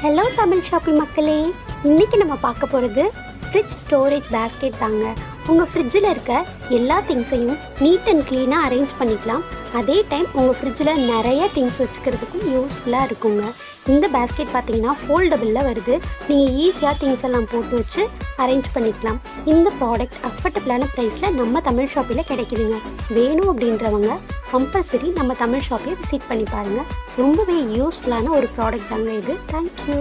Hello Tamil shoppy மக்களே, இன்றைக்கி நம்ம பார்க்க போகிறது ஃப்ரிட்ஜ் ஸ்டோரேஜ் பேஸ்கெட் தாங்க. உங்கள் ஃப்ரிட்ஜில் இருக்க எல்லா திங்ஸையும் நீட் அண்ட் க்ளீனாக அரேஞ்ச் பண்ணிக்கலாம். அதே டைம் உங்கள் ஃப்ரிட்ஜில் நிறைய திங்ஸ் வச்சுக்கிறதுக்கும் யூஸ்ஃபுல்லாக இருக்குங்க. இந்த பேஸ்கெட் பார்த்தீங்கன்னா ஃபோல்டபுளில் வருது. நீங்கள் ஈஸியாக திங்ஸ் எல்லாம் போட்டு வச்சு அரேஞ்ச் பண்ணிக்கலாம். இந்த ப்ராடக்ட் அஃபர்டபுளான ப்ரைஸில் நம்ம தமிழ் ஷாப்பில் கிடைக்குதுங்க. வேணும் அப்படின்றவங்க கம்பல்சரி நம்ம தமிழ் ஷாப்பையை விசிட் பண்ணி பாருங்கள். ரொம்பவே யூஸ்ஃபுல்லான ஒரு ப்ராடக்ட் தாங்க இது. தேங்க்யூ.